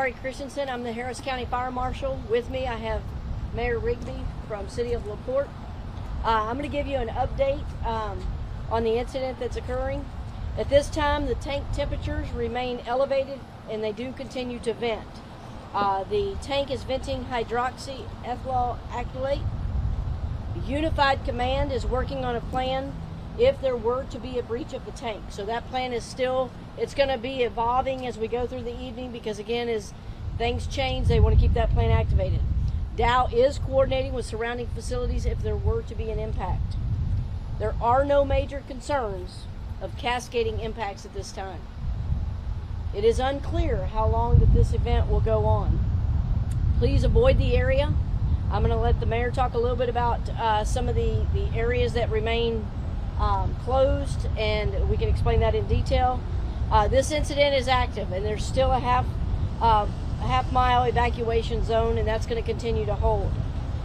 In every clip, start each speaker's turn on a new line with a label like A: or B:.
A: Laurie Christensen. I'm the Harris County Fire Marshal. With me, I have Mayor Rigby from City of LaPorte. I'm going to give you an update on the incident that's occurring. At this time, the tank temperatures remain elevated and they do continue to vent. The tank is venting hydroxyethyl acrylate. Unified Command is working on a plan if there were to be a breach of the tank. So that plan is still, it's going to be evolving as we go through the evening because again, as things change, they want to keep that plan activated. Dow is coordinating with surrounding facilities if there were to be an impact. There are no major concerns of cascading impacts at this time. It is unclear how long that this event will go on. Please avoid the area. I'm going to let the mayor talk a little bit about some of the areas that remain closed, and we can explain that in detail. This incident is active, and there's still a half-mile evacuation zone, and that's going to continue to hold.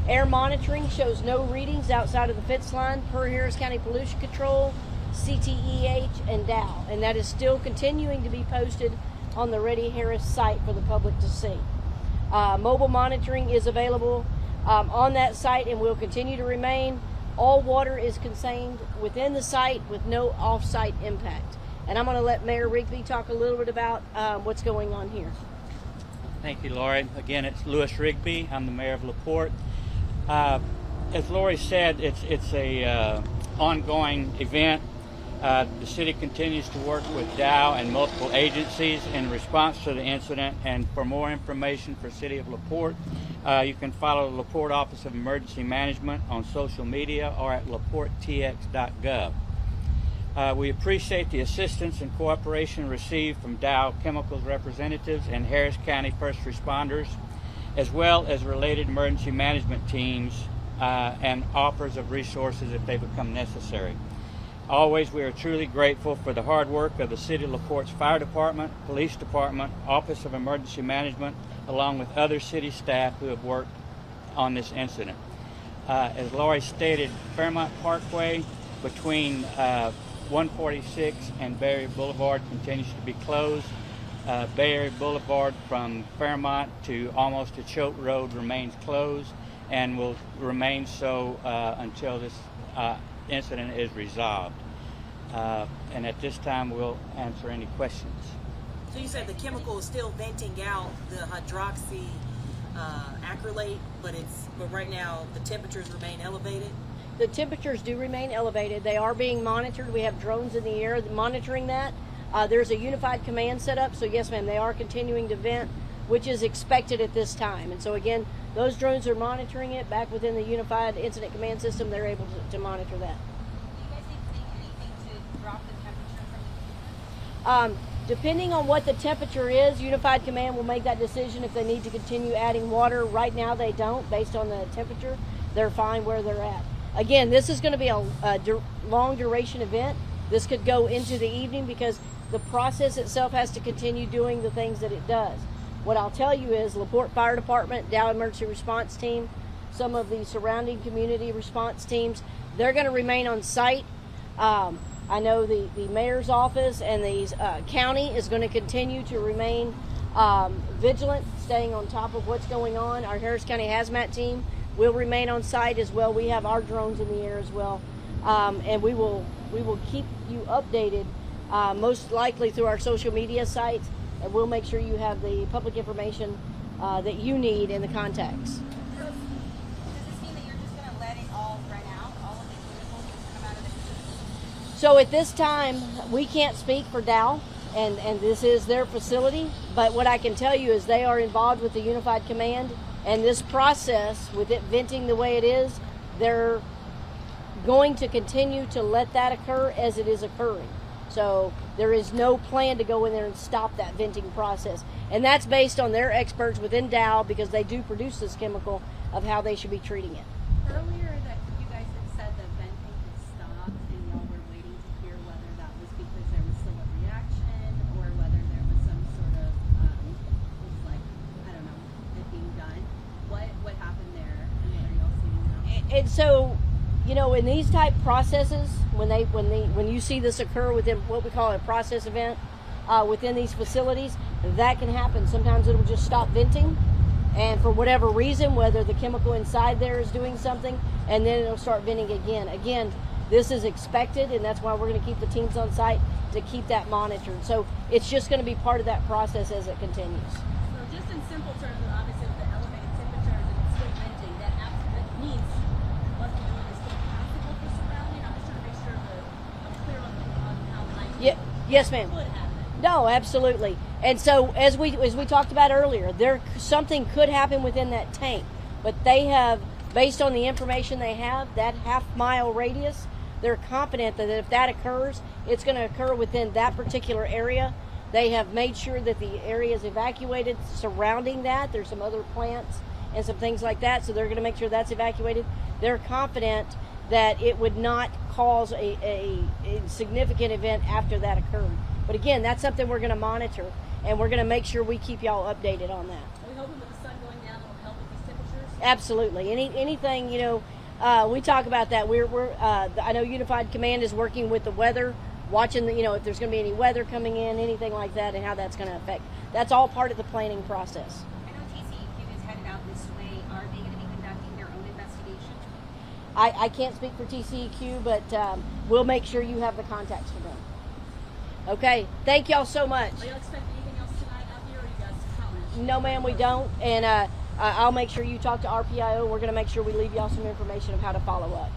A: Air monitoring shows no readings outside of the FITS line per Harris County Pollution Control, CTEH, and Dow, and that is still continuing to be posted on the Ready Harris site for the public to see. Mobile monitoring is available on that site and will continue to remain. All water is contained within the site with no off-site impact. And I'm going to let Mayor Rigby talk a little bit about what's going on here.
B: Thank you, Laurie. Again, it's Louis Rigby. I'm the mayor of LaPorte. As Laurie said, it's a ongoing event. The city continues to work with Dow and multiple agencies in response to the incident. And for more information for City of LaPorte, you can follow the LaPorte Office of Emergency Management on social media or at laportetx.gov. We appreciate the assistance and cooperation received from Dow Chemicals representatives and Harris County first responders, as well as related emergency management teams and offers of resources if they become necessary. Always, we are truly grateful for the hard work of the City of LaPorte's Fire Department, Police Department, Office of Emergency Management, along with other city staff who have worked on this incident. As Laurie stated, Fairmont Parkway between 146 and Bay Area Boulevard continues to be closed. Bay Area Boulevard from Fairmont to almost to Choate Road remains closed and will remain so until this incident is resolved. And at this time, we'll answer any questions.
C: So you said the chemical is still venting out the hydroxy acrylate, but right now the temperatures remain elevated?
A: The temperatures do remain elevated. They are being monitored. We have drones in the air monitoring that. There's a unified command set up, so yes, ma'am, they are continuing to vent, which is expected at this time. And so again, those drones are monitoring it back within the unified incident command system. They're able to monitor that.
D: Do you guys think anything to drop the temperature from the
A: Depending on what the temperature is, Unified Command will make that decision if they need to continue adding water. Right now they don't, based on the temperature. They're fine where they're at. Again, this is going to be a long duration event. This could go into the evening because the process itself has to continue doing the things that it does. What I'll tell you is LaPorte Fire Department, Dow Emergency Response Team, some of the surrounding community response teams, they're going to remain on site. I know the mayor's office and the county is going to continue to remain vigilant, staying on top of what's going on. Our Harris County Hazmat team will remain on site as well. We have our drones in the air as well, and we will keep you updated, most likely through our social media sites, and we'll make sure you have the public information that you need in the contacts.
D: Does this mean that you're just going to let it all run out, all of these chemicals just come out of the system?
A: So at this time, we can't speak for Dow, and this is their facility, but what I can tell you is they are involved with the Unified Command, and this process, with it venting the way it is, they're going to continue to let that occur as it is occurring. So there is no plan to go in there and stop that venting process. And that's based on their experts within Dow, because they do produce this chemical, of how they should be treating it.
E: Earlier that you guys had said that venting had stopped and y'all were waiting to hear whether that was because there was still a reaction or whether there was some sort of, it being done. What happened there and what are y'all seeing now?
A: And so, you know, in these type processes, when you see this occur within what we call a process event within these facilities, that can happen. Sometimes it'll just stop venting, and for whatever reason, whether the chemical inside there is doing something, and then it'll start venting again. Again, this is expected, and that's why we're going to keep the teams on site to keep that monitored. So it's just going to be part of that process as it continues.
E: So just in simple terms, obviously with the elevated temperatures and it's still venting, that means what the doing is still passable for surrounding. I'm just trying to make sure that I'm clear on how the night
A: Yeah, yes, ma'am.
E: could happen.
A: No, absolutely. And so as we talked about earlier, something could happen within that tank, but they have, based on the information they have, that half-mile radius, they're confident that if that occurs, it's going to occur within that particular area. They have made sure that the area is evacuated surrounding that. There's some other plants and some things like that, so they're going to make sure that's evacuated. They're confident that it would not cause a significant event after that occurred. But again, that's something we're going to monitor, and we're going to make sure we keep y'all updated on that.
E: Are we hoping with the sun going down it'll help with these temperatures?
A: Absolutely. Anything, we talk about that. I know Unified Command is working with the weather, watching if there's going to be any weather coming in, anything like that, and how that's going to affect. That's all part of the planning process.
D: I know TCEQ is headed out this way. Are they going to be conducting their own investigation?
A: I can't speak for TCEQ, but we'll make sure you have the contacts for them. Okay. Thank y'all so much.
E: Are y'all expecting anything else tonight out here, or you guys calling?
A: No, ma'am, we don't. And I'll make sure you talk to RPIO. We're going to make sure we leave y'all some information of how to follow up.